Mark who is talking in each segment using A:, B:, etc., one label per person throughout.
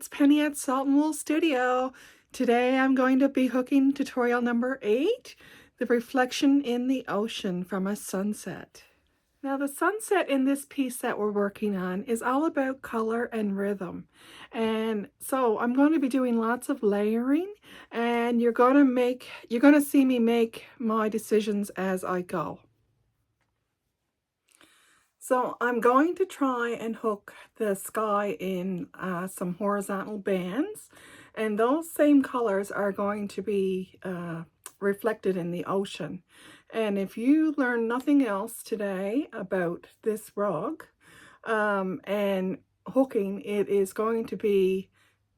A: it's Penny at Salt and Wool Studio. Today I'm going to be hooking tutorial number 8, the reflection in the ocean from a sunset. Now the sunset in this piece that we're working on is all about color and rhythm. And so I'm going to be doing lots of layering, and you're going to see me make my decisions as I go. So I'm going to try and hook the sky in some horizontal bands, and those same colors are going to be reflected in the ocean. And if you learn nothing else today about this rug and hooking, it is going to be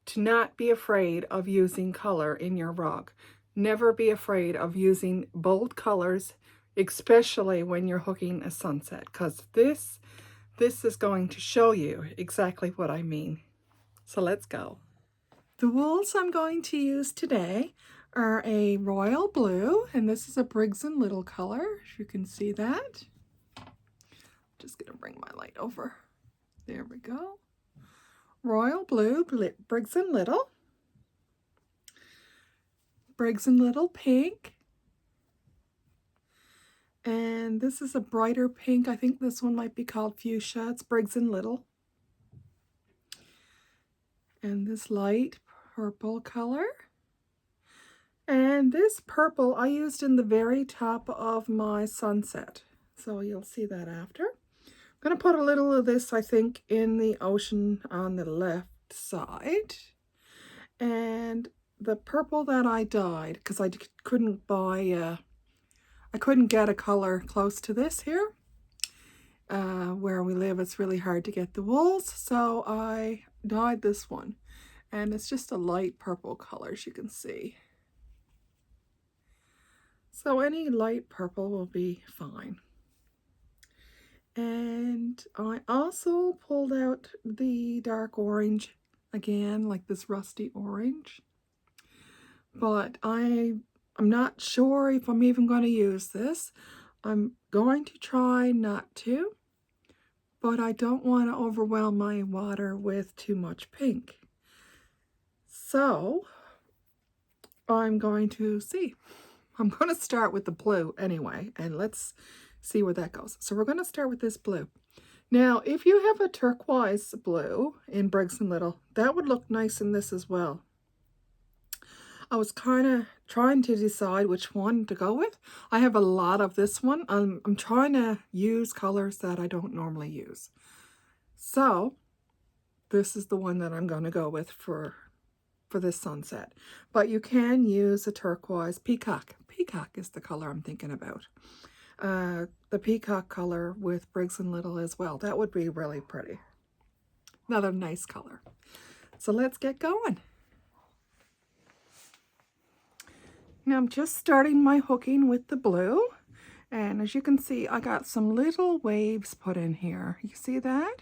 A: to not be afraid of using color in your rug. Never be afraid of using bold colors, especially when you're hooking a sunset, because this is going to show you exactly what I mean. So let's go. The wools I'm going to use today are a royal blue, and this is a Briggs & Little color, if you can see that. Just gonna bring my light over. There we go. Royal blue, Briggs & Little. Briggs & Little pink. And this is a brighter pink. I think this one might be called fuchsia. It's Briggs & Little. And this light purple color. And this purple I used in the very top of my sunset. So you'll see that after. I'm going to put a little of this, I think, in the ocean on the left side. And the purple that I dyed, because I couldn't buy I couldn't get a color close to this here. Where we live, it's really hard to get the wools, so I dyed this one. And it's just a light purple color, as you can see. So any light purple will be fine. And I also pulled out the dark orange again, like this rusty orange. But I'm not sure if I'm even going to use this. I'm going to try not to, but I don't want to overwhelm my water with too much pink. So I'm going to see. I'm going to start with the blue anyway, and let's see where that goes. So we're going to start with this blue. Now, if you have a turquoise blue in Briggs & Little, that would look nice in this as well. I was kind of trying to decide which one to go with. I have a lot of this one. I'm trying to use colors that I don't normally use. So this is the one that I'm going to go with for this sunset. But you can use a turquoise peacock. Peacock is the color I'm thinking about. The peacock color with Briggs & Little as well. That would be really pretty. Another nice color. So let's get going. Now I'm just starting my hooking with the blue, and as you can see, I got some little waves put in here. You see that?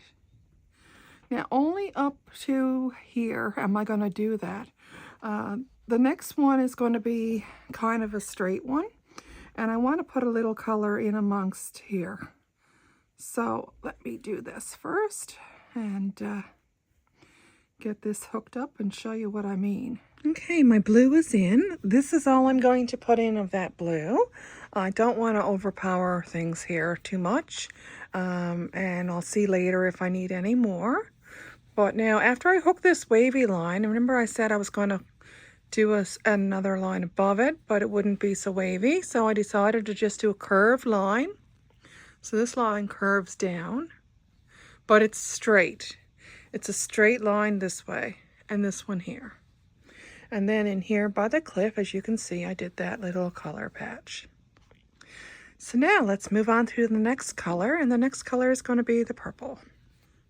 A: Now only up to here am I going to do that. The next one is going to be kind of a straight one, and I want to put a little color in amongst here. So let me do this first and get this hooked up and show you what I mean. Okay, my blue is in. This is all I'm going to put in of that blue. I don't want to overpower things here too much, and I'll see later if I need any more. But now, after I hook this wavy line, remember I said I was going to do another line above it, but it wouldn't be so wavy, so I decided to just do a curved line. So this line curves down, but it's straight. It's a straight line this way, and this one here. And then in here by the cliff, as you can see, I did that little color patch. So now let's move on to the next color, and the next color is going to be the purple.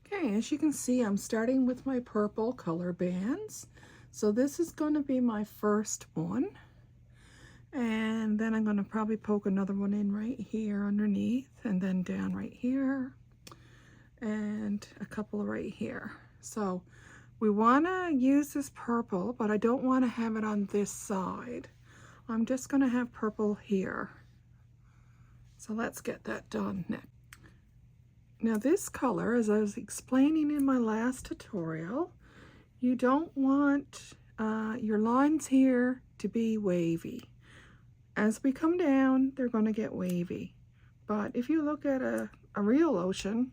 A: Okay, as you can see, I'm starting with my purple color bands. So this is going to be my first one. And then I'm going to probably poke another one in right here underneath, and then down right here, and a couple right here. So we want to use this purple, but I don't want to have it on this side. I'm just going to have purple here. So let's get that done next. Now this color, as I was explaining in my last tutorial, You don't want your lines here to be wavy. As we come down, they're going to get wavy. But if you look at a real ocean,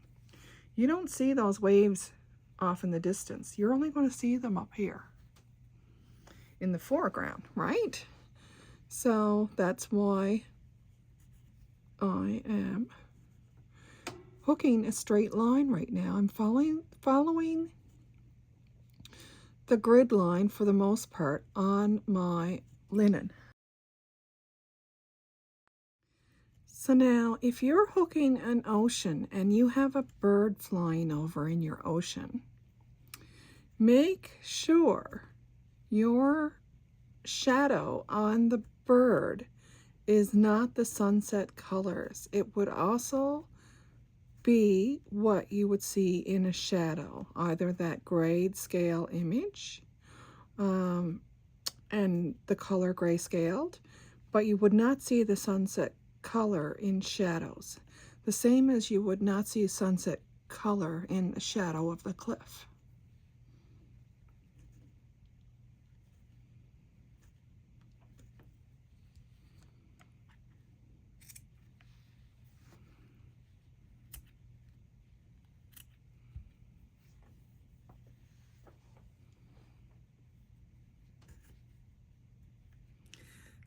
A: you don't see those waves off in the distance. You're only going to see them up here in the foreground, right? So that's why I am hooking a straight line right now. I'm following the grid line for the most part on my linen. So now if you're hooking an ocean and you have a bird flying over in your ocean, make sure your shadow on the bird is not the sunset colors. It would also be what you would see in a shadow, either that grade scale image and the color grayscaled, but you would not see the sunset color in shadows, the same as you would not see sunset color in the shadow of the cliff.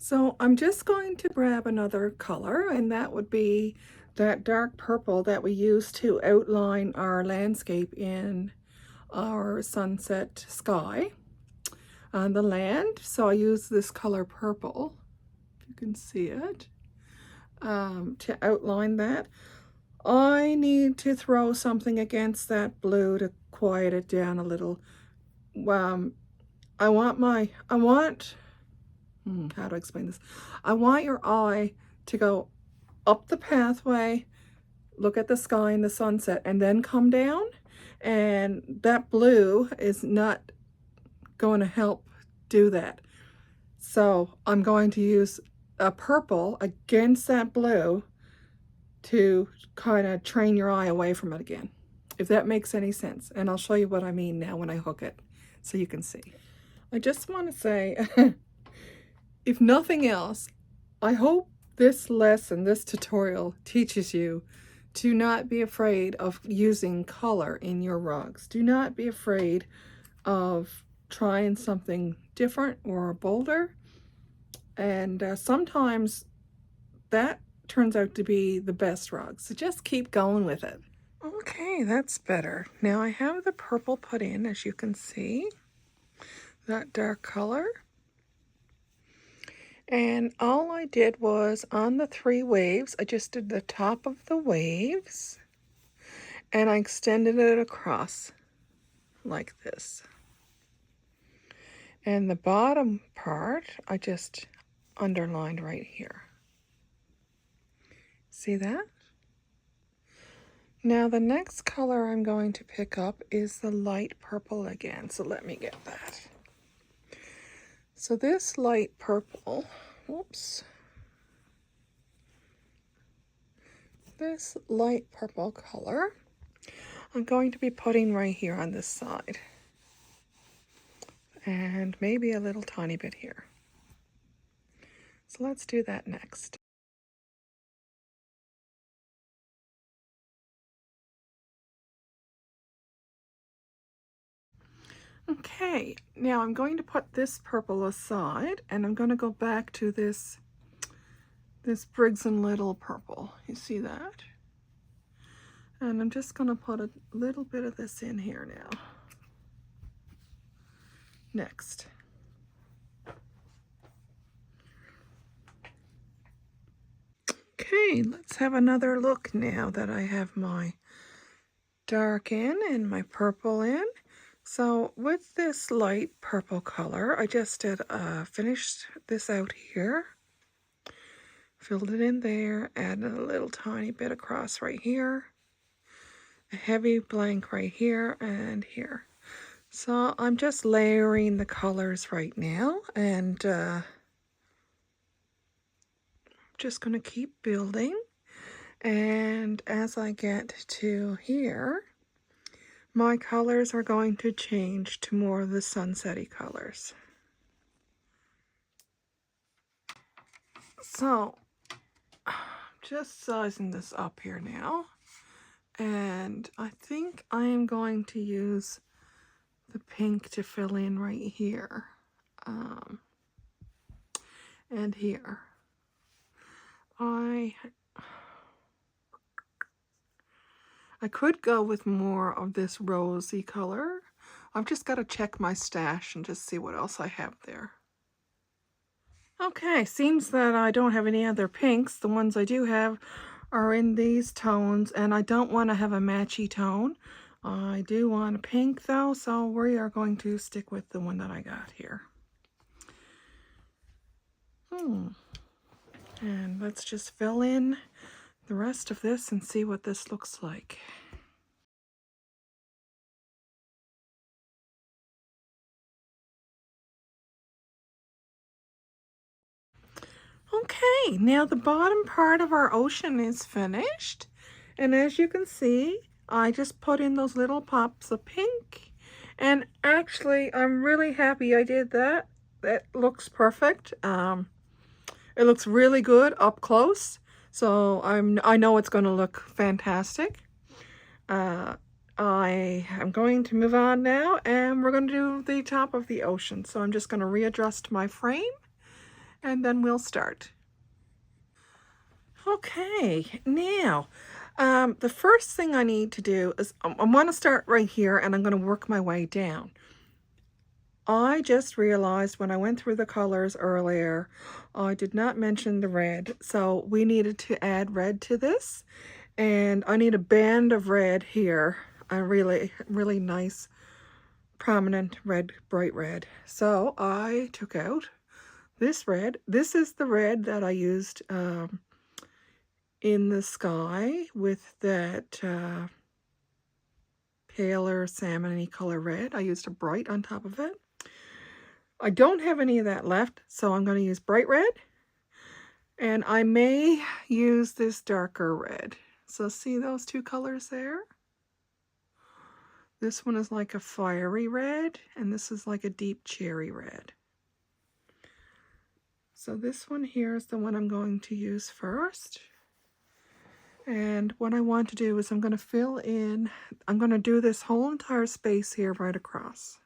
A: So I'm just going to grab another color, and that would be that dark purple that we use to outline our landscape in our sunset sky on the land. So I use this color purple, if you can see it, to outline that. I need to throw something against that blue to quiet it down a little. How to explain this? I want your eye to go up the pathway, look at the sky and the sunset, and then come down. And that blue is not going to help do that. So I'm going to use a purple against that blue to kind of train your eye away from it again, if that makes any sense. And I'll show you what I mean now when I hook it so you can see. I just want to say, if nothing else, I hope this lesson, this tutorial teaches you to not be afraid of using color in your rugs. Do not be afraid of trying something different or bolder. And sometimes that turns out to be the best rug. So just keep going with it. Okay, that's better. Now I have the purple put in, as you can see, that dark color. And all I did was on the 3 waves, I just did the top of the waves and I extended it across like this. And the bottom part, I just underlined right here. See that? Now the next color I'm going to pick up is the light purple again. So let me get that. So this light purple, this light purple color, I'm going to be putting right here on this side. And maybe a little tiny bit here. So let's do that next. Okay, now I'm going to put this purple aside and I'm going to go back to this Briggs & Little purple. You see that? And I'm just going to put a little bit of this in here now. Next. Okay, let's have another look now that I have my dark in and my purple in. So with this light purple color, I just did finished this out here. Filled it in there, added a little tiny bit across right here. A heavy blank right here and here. So I'm just layering the colors right now, and just going to keep building. And as I get to here, my colors are going to change to more of the sunsetty colors. So, just sizing this up here now. And I think I am going to use the pink to fill in right here. And here. I could go with more of this rosy color. I've just got to check my stash and just see what else I have there. Okay, seems that I don't have any other pinks. The ones I do have are in these tones, and I don't want to have a matchy tone. I do want a pink though, so we are going to stick with the one that I got here. And let's just fill in the rest of this and see what this looks like. Okay, now the bottom part of our ocean is finished. And as you can see, I just put in those little pops of pink. And actually, I'm really happy I did that. That looks perfect. It looks really good up close. So I know it's going to look fantastic. I am going to move on now, and we're going to do the top of the ocean. So I'm just going to readjust my frame, and then we'll start. Okay, now, the first thing I need to do is I want to start right here, and I'm going to work my way down. I just realized when I went through the colors earlier, I did not mention the red, so we needed to add red to this, and I need a band of red here, a really, really nice, prominent red, bright red. So I took out this red. This is the red that I used in the sky with that paler salmon-y color red. I used a bright on top of it. I don't have any of that left, so I'm going to use bright red. And I may use this darker red. So see those two colors there? This one is like a fiery red, and this is like a deep cherry red. So this one here is the one I'm going to use first. And what I want to do is I'm going to fill in, I'm going to do this whole entire space here right across.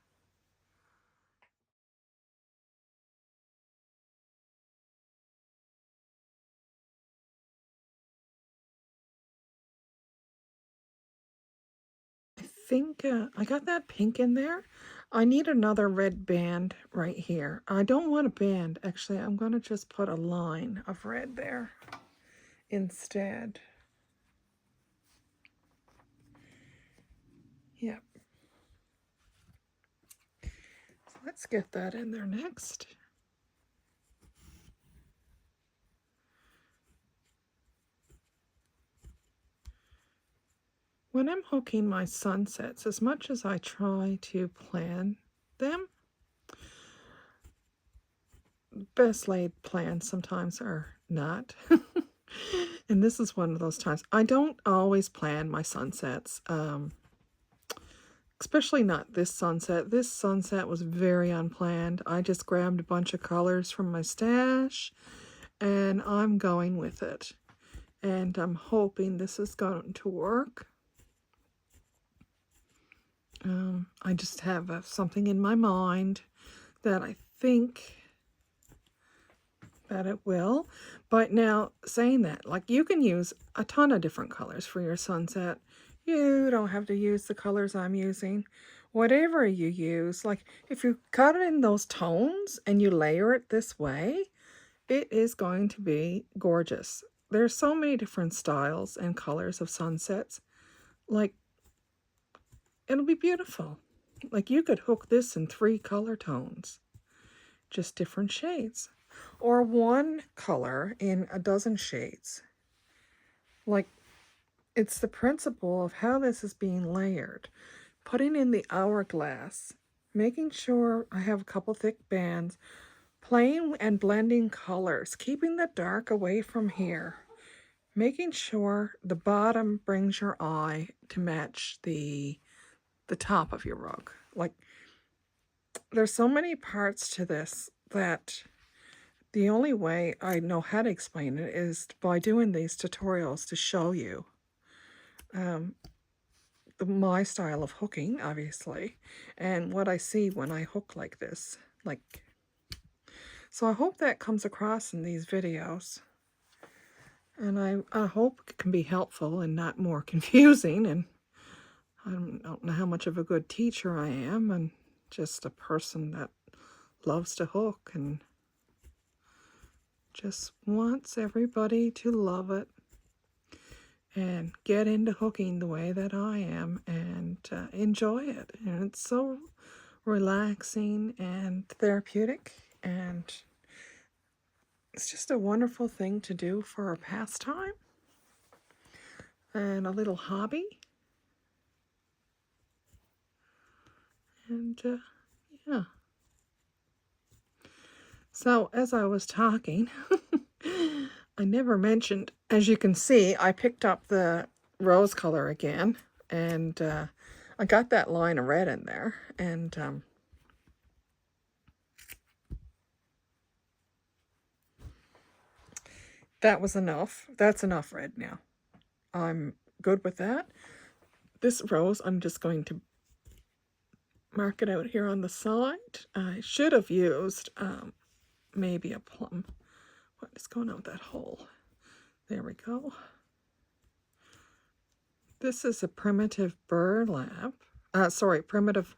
A: I think I got that pink in there. I need another red band right here. I don't want a band, actually. I'm going to just put a line of red there instead. Yep. So let's get that in there next. When I'm hooking my sunsets, as much as I try to plan them, best laid plans sometimes are not. And this is one of those times. I don't always plan my sunsets, especially not this sunset. This sunset was very unplanned. I just grabbed a bunch of colors from my stash, and I'm going with it. And I'm hoping this is going to work. I just have something in my mind that I think that it will. But now, saying that, like, you can use a ton of different colors for your sunset. You don't have to use the colors I'm using. Whatever you use, like, if you cut it in those tones and you layer it this way, it is going to be gorgeous. There's so many different styles and colors of sunsets. Like, it'll be beautiful. Like, you could hook this in 3 color tones, just different shades, or one color in a dozen shades. Like, it's the principle of how this is being layered. Putting in the hourglass, making sure I have a couple thick bands, playing and blending colors, keeping the dark away from here, making sure the bottom brings your eye to match the the top of your rug. Like, there's so many parts to this that the only way I know how to explain it is by doing these tutorials to show you my style of hooking, obviously, and what I see when I hook like this. So I hope that comes across in these videos. And I hope it can be helpful and not more confusing. And I don't know how much of a good teacher I am. And just a person that loves to hook and just wants everybody to love it and get into hooking the way that I am and enjoy it. And it's so relaxing and therapeutic, and it's just a wonderful thing to do for a pastime and a little hobby. And yeah. So as I was talking, I never mentioned, as you can see, I picked up the rose color again, and I got that line of red in there, and that was enough. That's enough red now. I'm good with that. This rose, I'm just going to mark it out here on the side. I should have used maybe a plum. What is going on with that hole? There we go. This is a primitive burlap. Primitive.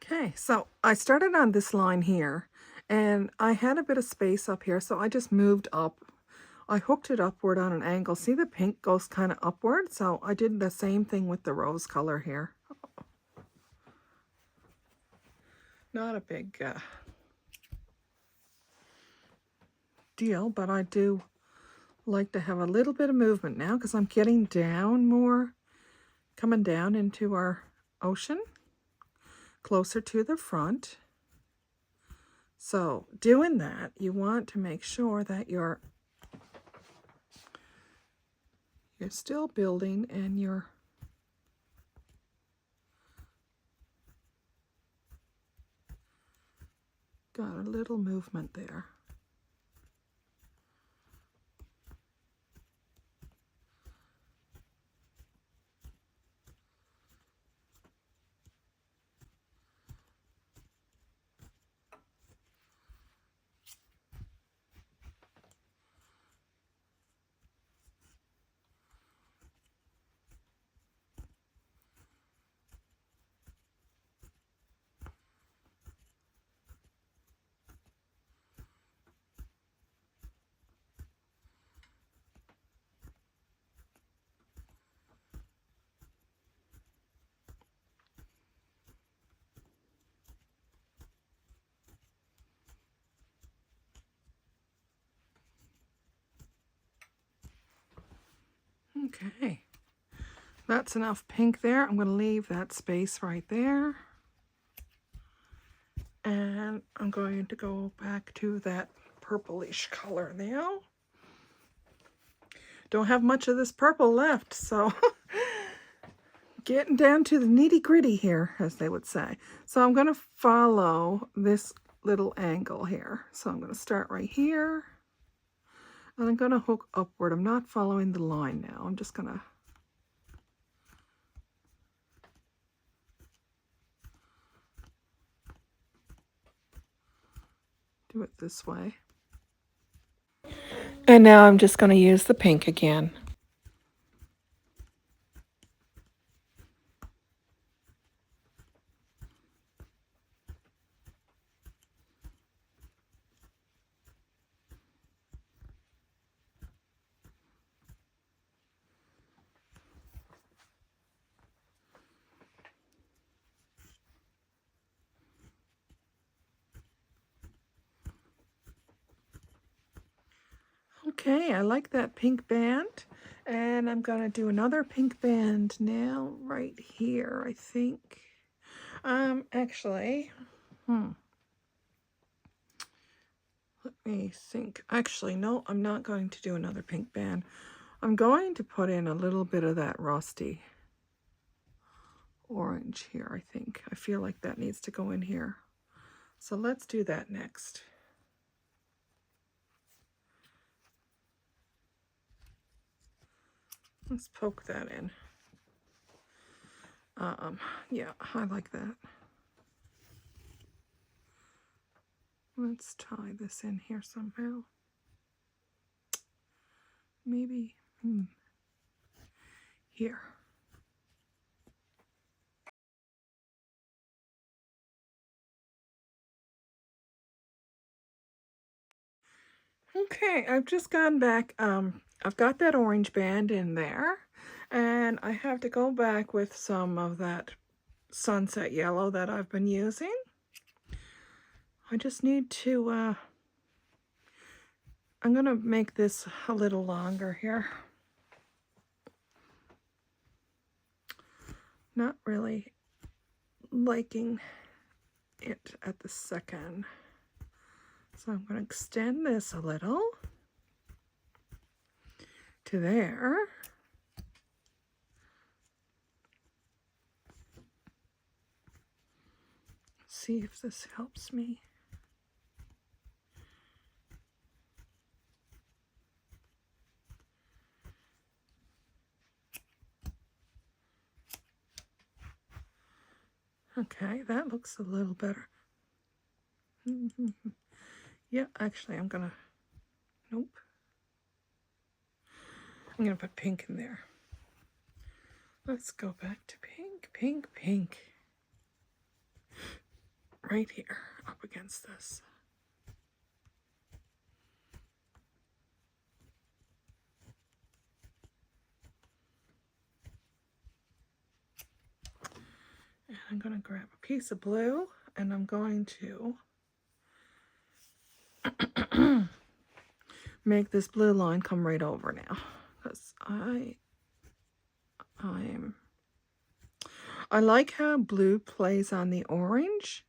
A: Okay, so I started on this line here, and I had a bit of space up here, so I just moved up. I hooked it upward on an angle. See, the pink goes kind of upward, so I did the same thing with the rose color here. Not a big deal, but I do like to have a little bit of movement now because I'm getting down more, coming down into our ocean, closer to the front. So doing that, you want to make sure that you're still building and you're got a little movement there. Okay, that's enough pink there. I'm going to leave that space right there. And I'm going to go back to that purplish color now. Don't have much of this purple left, so getting down to the nitty-gritty here, as they would say. So I'm going to follow this little angle here. So I'm going to start right here, and I'm going to hook upward. I'm not following the line now. I'm just going to do it this way. And now I'm just going to use the pink again. Okay, I like that pink band. And I'm going to do another pink band now right here, I think. Actually, let me think. Actually, no, I'm not going to do another pink band. I'm going to put in a little bit of that rusty orange here, I think. I feel like that needs to go in here. So let's do that next. Let's poke that in. Yeah, I like that. Let's tie this in here somehow. Maybe here. Okay, I've just gone back. I've got that orange band in there, and I have to go back with some of that sunset yellow that I've been using. I just need to, I'm gonna make this a little longer here. Not really liking it at the second. So I'm going to extend this a little to there. See if this helps me. Okay, that looks a little better. Yeah, actually, I'm gonna, nope. I'm gonna put pink in there. Let's go back to pink, pink, pink. Right here, up against this. And I'm gonna grab a piece of blue, and I'm going to make this blue line come right over now, because I like how blue plays on the orange,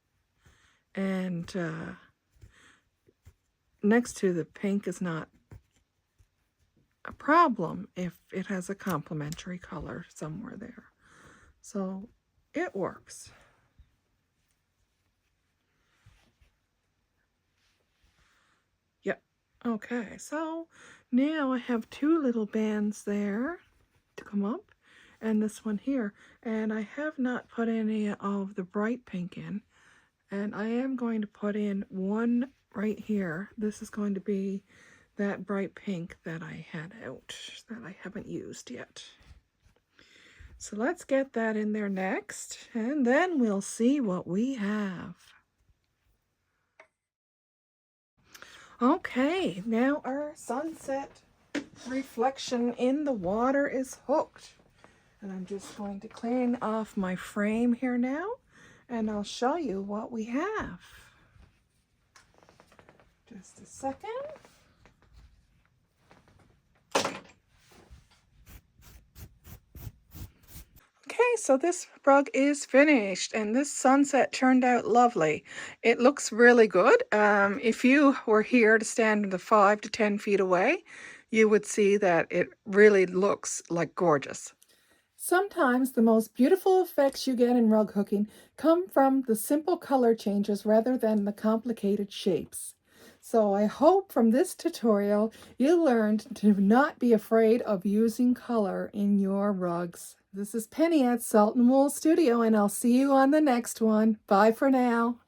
A: and next to the pink is not a problem if it has a complementary color somewhere there. So it works. Yep. Okay, so now I have two little bands there to come up, and this one here, and I have not put any of the bright pink in, and I am going to put in one right here. This is going to be that bright pink that I had out that I haven't used yet. So let's get that in there next, and then we'll see what we have. Okay, now our sunset reflection in the water is hooked. And I'm just going to clean off my frame here now, and I'll show you what we have. Just a second. Okay, so this rug is finished, and this sunset turned out lovely. It looks really good. If you were here to stand the 5 to 10 feet away, you would see that it really looks like gorgeous. Sometimes the most beautiful effects you get in rug hooking come from the simple color changes rather than the complicated shapes. So I hope from this tutorial you learned to not be afraid of using color in your rugs. This is Penny at Salt and Wool Studio, and I'll see you on the next one. Bye for now.